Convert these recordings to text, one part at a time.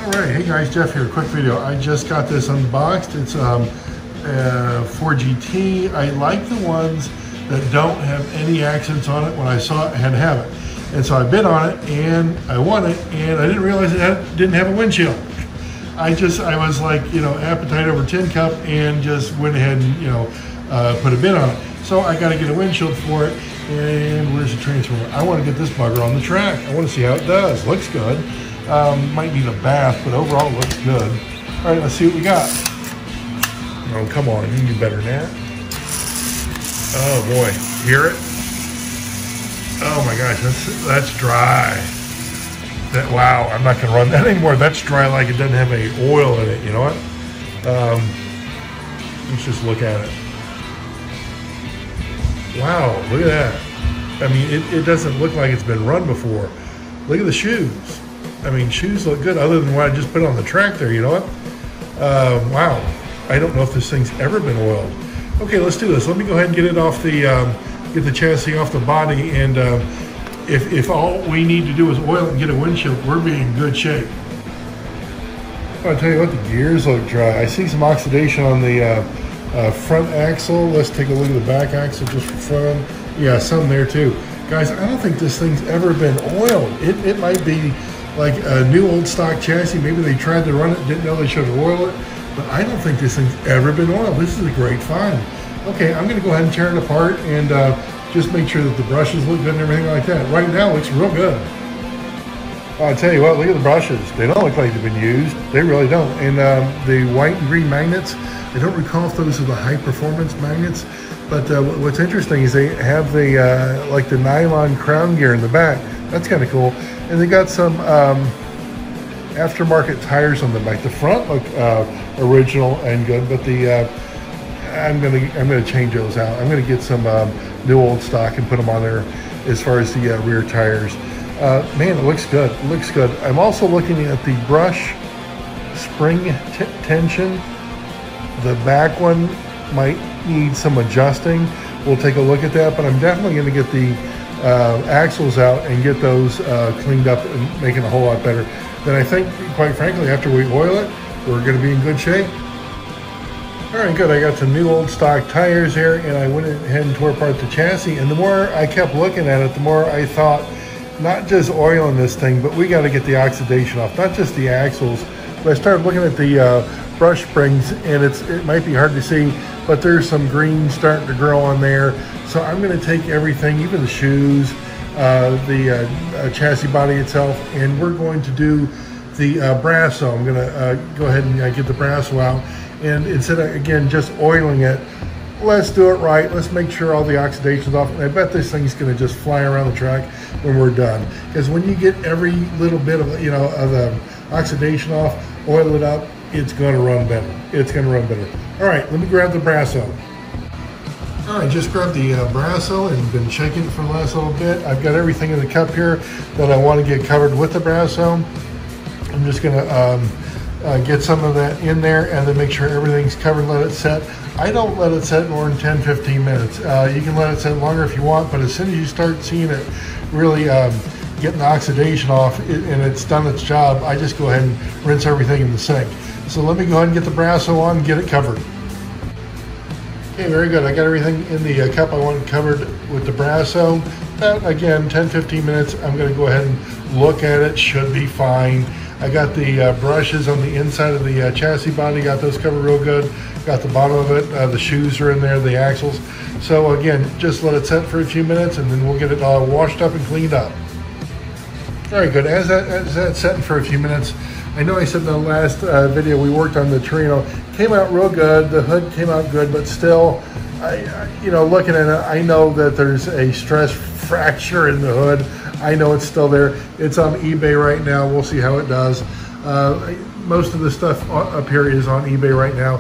All right, hey guys, Jeff here. Quick video. I just got this unboxed. It's Ford GT. I like the ones that don't have any accents on it. When I saw it, I had to have it, and so I bid on it and I won it. And I didn't realize it didn't have a windshield. I was like, appetite over tin cup, and just went ahead and put a bid on it. So I got to get a windshield for it. And where's the transformer? I want to get this bugger on the track. I want to see how it does. Looks good. Might need a bath, but overall it looks good. All right, let's see what we got. Oh, come on, you can do better than that. Oh boy, hear it? Oh my gosh, that's dry. Wow, I'm not gonna run that anymore. That's dry like it doesn't have any oil in it. You know what? Let's just look at it. Wow, look at that. I mean, it doesn't look like it's been run before. Look at the shoes. I mean, shoes look good other than what I just put on the track there, you know what? Wow, I don't know if this thing's ever been oiled. Okay, let's do this. Let me go ahead and get it off the, get the chassis off the body, and if all we need to do is oil it and get a windshield, we're being in good shape. I'll tell you what, the gears look dry. I see some oxidation on the front axle. Let's take a look at the back axle just for fun. Yeah, some there too. Guys, I don't think this thing's ever been oiled. It might be like a new old stock chassis. Maybe they tried to run it, didn't know they should oil it, but I don't think this thing's ever been oiled. This is a great find. Okay, I'm gonna go ahead and tear it apart and just make sure that the brushes look good and everything like that. Right now, it looks real good. I'll tell you what, look at the brushes. They don't look like they've been used. They really don't. And the white and green magnets, I don't recall if those are the high performance magnets, but what's interesting is they have the like the nylon crown gear in the back. That's kind of cool. And they got some aftermarket tires on the back. The front look original and good, but the I'm gonna change those out. I'm gonna get some new old stock and put them on there as far as the rear tires. Man, it looks good. It looks good. I'm also looking at the brush spring tension. The back one might need some adjusting. We'll take a look at that, but I'm definitely going to get the axles out and get those cleaned up and make it a whole lot better. Then I think, quite frankly, after we oil it, we're going to be in good shape. All right, good. I got some new old stock tires here, and I went ahead and tore apart the chassis. And the more I kept looking at it, the more I thought, not just oiling this thing, but we got to get the oxidation off, not just the axles. But I started looking at the brush springs, and it might be hard to see, but there's some green starting to grow on there. So I'm going to take everything, even the shoes, the chassis body itself, and we're going to do the Brasso. I'm going to go ahead and get the Brasso out, and instead of, again, just oiling it, let's do it right. Let's make sure all the oxidation's off. And I bet this thing's going to just fly around the track when we're done. Because when you get every little bit of, of the oxidation off, oil it up, it's going to run better. It's going to run better. All right, let me grab the Brasso. All right, just grabbed the Brasso and been shaking it for the last little bit. I've got everything in the cup here that I want to get covered with the Brasso. I'm just going to get some of that in there and then make sure everything's covered, let it set. I don't let it set more than 10-15 minutes. You can let it set longer if you want, but as soon as you start seeing it really getting the oxidation off and it's done its job, I just go ahead and rinse everything in the sink. So let me go ahead and get the Brasso on and get it covered. Okay, very good. I got everything in the cup I want covered with the Brasso. Again, 10-15 minutes. I'm going to go ahead and look at it. Should be fine. I got the brushes on the inside of the chassis body, got those covered real good. Got the bottom of it, the shoes are in there, the axles. So again, just let it set for a few minutes and then we'll get it all washed up and cleaned up. Very good, as that's setting for a few minutes, I know I said in the last video we worked on the Torino, came out real good, the hood came out good, but still, looking at it, I know that there's a stress fracture in the hood. I know it's still there. It's on eBay right now. We'll see how it does. Most of the stuff up here is on eBay right now.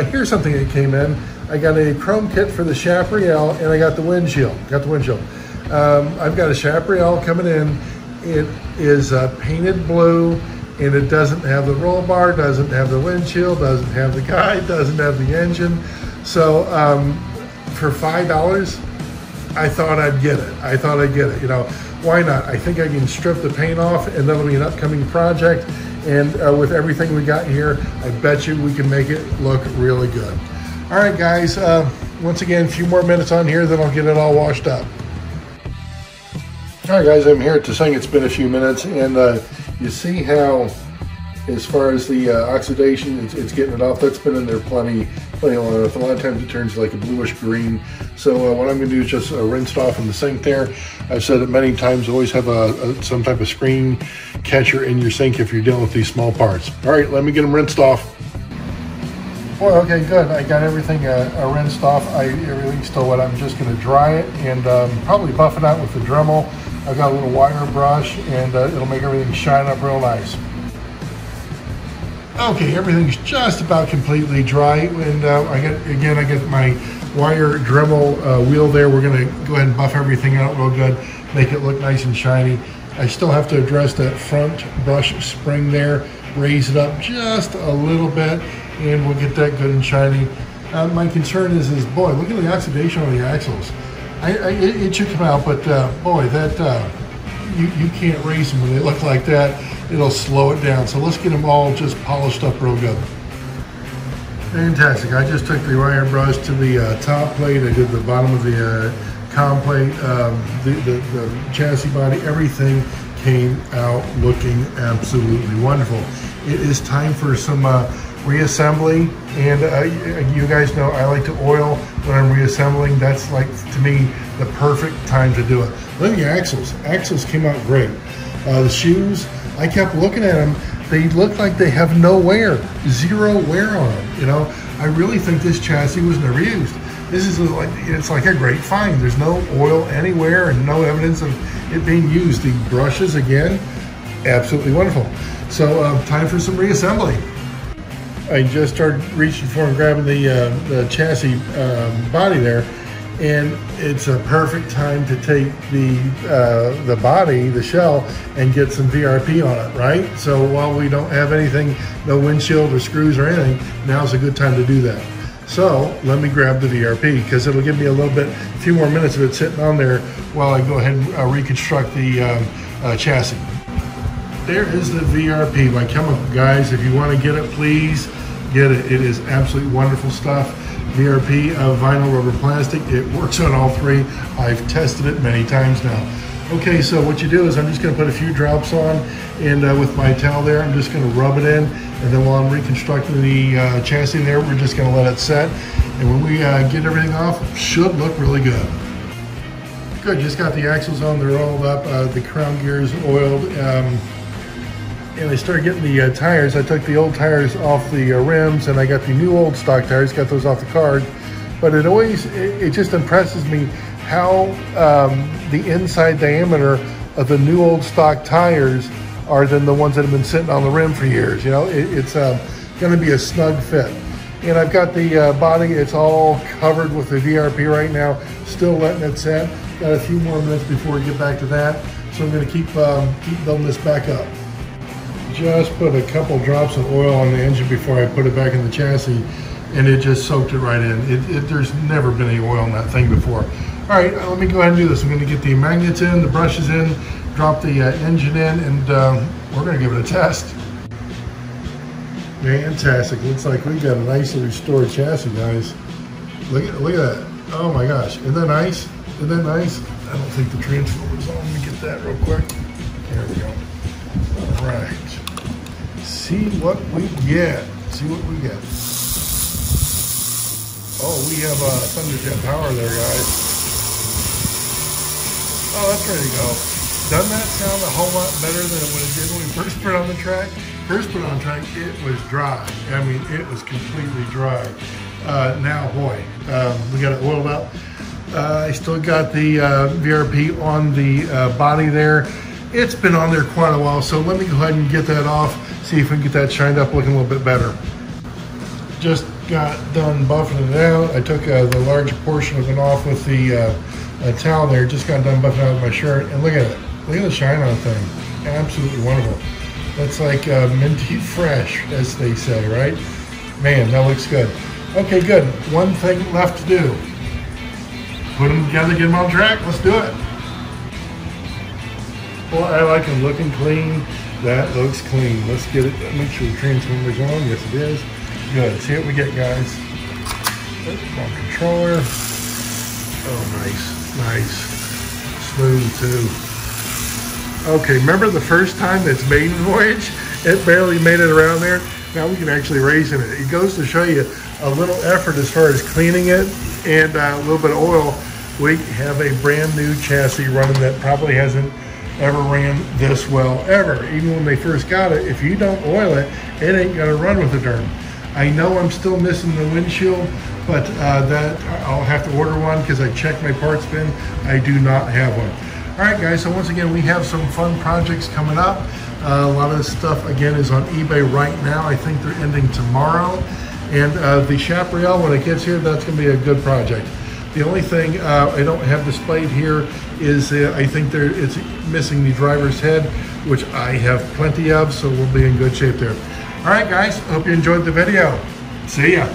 Here's something that came in. I got a chrome kit for the Chaparral, and I got the windshield. I've got a Chaparral coming in. It is painted blue, and it doesn't have the roll bar, doesn't have the windshield, doesn't have the guide, doesn't have the engine. So for $5, I thought I'd get it. Why not? I think I can strip the paint off, and that'll be an upcoming project. And with everything we got here, I bet you we can make it look really good. All right, guys, once again, a few more minutes on here, then I'll get it all washed up. All right, guys, I'm here at the sink. It's been a few minutes, and you see how, as far as the oxidation, it's getting it off. That's been in there plenty long enough. A lot of times it turns like a bluish green. So what I'm going to do is just rinse it off in the sink there. I've said it many times, always have some type of screen catcher in your sink if you're dealing with these small parts. All right, let me get them rinsed off. Well, okay, good. I got everything rinsed off. Everything's still wet. I'm just going to dry it and probably buff it out with the Dremel. I've got a little wire brush, and it'll make everything shine up real nice. Okay, everything's just about completely dry, and I got my wire Dremel wheel there. We're going to go ahead and buff everything out real good, make it look nice and shiny. I still have to address that front brush spring there, raise it up just a little bit, and we'll get that good and shiny. My concern is boy, look at the oxidation on the axles. It should come out, but boy, that you can't race them when they look like that. It'll slow it down. So let's get them all just polished up real good. Fantastic. I just took the iron brush to the top plate. I did the bottom of the com plate, the chassis body. Everythh came out looking absolutely wonderful. It is time for some reassembly, and you guys know I like to oil when I'm reassembling. That's like, to me, the perfect time to do it. Look at the axles. Axles came out great. The shoes, I kept looking at them. They look like they have no wear, zero wear on them. You know, I really think this chassis was never used. This is it's like a great find. There's no oil anywhere and no evidence of it being used. The brushes, again, absolutely wonderful. So time for some reassembly. I just started reaching for and grabbing the chassis body there, and it's a perfect time to take the body, the shell, and get some VRP on it, right? So while we don't have anything, no windshield or screws or anything, now's a good time to do that. So let me grab the VRP, because it'll give me a few more minutes of it sitting on there while I go ahead and reconstruct the chassis. There is the VRP by Chemical, guys. If you want to get it, please get it. It is absolutely wonderful stuff. VRP, vinyl, rubber, plastic. It works on all three. I've tested it many times now. Okay, so what you do is I'm just going to put a few drops on, and with my towel there, I'm just going to rub it in, and then while I'm reconstructing the chassis there, we're just going to let it set. And when we get everything off, it should look really good. Good, just got the axles on, they're rolled up, the crown gears oiled, and I started getting the tires. I took the old tires off the rims, and I got the new old stock tires, got those off the card. But it just impresses me how the inside diameter of the new old stock tires are than the ones that have been sitting on the rim for years. You know, it's going to be a snug fit. And I've got the body, it's all covered with the VRP right now, still letting it set. Got a few more minutes before we get back to that. So I'm going to keep building this back up. Just put a couple drops of oil on the engine before I put it back in the chassis, and it just soaked it right in. There's never been any oil in that thing before. All right, let me go ahead and do this. I'm going to get the magnets in, the brushes in, drop the engine in, and we're going to give it a test. Fantastic. Looks like we've got a nicely restored chassis, guys. Look at that. Oh my gosh. Isn't that nice? Isn't that nice? I don't think the transformer's on. Let me get that real quick. There we go. All right. See what we get. See what we get. Oh, we have Thunderjet power there, guys. Oh, that's ready to go. Doesn't that sound a whole lot better than what it did when we first put it on the track? First put it on track, it was dry. I mean, it was completely dry. Now, boy, we got it oiled up. I still got the VRP on the body there. It's been on there quite a while, so let me go ahead and get that off, see if we can get that shined up looking a little bit better. Just got done buffing it out. I took the large portion of it off with the towel there. Just got done buffing out with my shirt, and look at it. Look at the shine on the thing. Absolutely wonderful. That's like minty fresh, as they say, right? Man, that looks good. Okay, good. One thing left to do. Put them together, get them on track. Let's do it. Well, I like them looking clean. That looks clean. Let's get it, make sure the transformer's on. Yes, it is. Good. See what we get, guys. On controller. Oh, nice. Smooth, too. Okay, remember the first time that's maiden voyage? It barely made it around there. Now we can actually race in it. It goes to show you a little effort as far as cleaning it and a little bit of oil. We have a brand new chassis running that probably hasn't ever ran this well ever. Even when they first got it, if you don't oil it, it ain't gonna run with the dirt. I know I'm still missing the windshield, but that I'll have to order one because I checked my parts bin. I do not have one. All right, guys, so once again, we have some fun projects coming up. A lot of this stuff, again, is on eBay right now. I think they're ending tomorrow. And the Chaparral, when it gets here, that's going to be a good project. The only thing I don't have displayed here is I think it's missing the driver's head, which I have plenty of, so we'll be in good shape there. All right, guys, hope you enjoyed the video. See ya.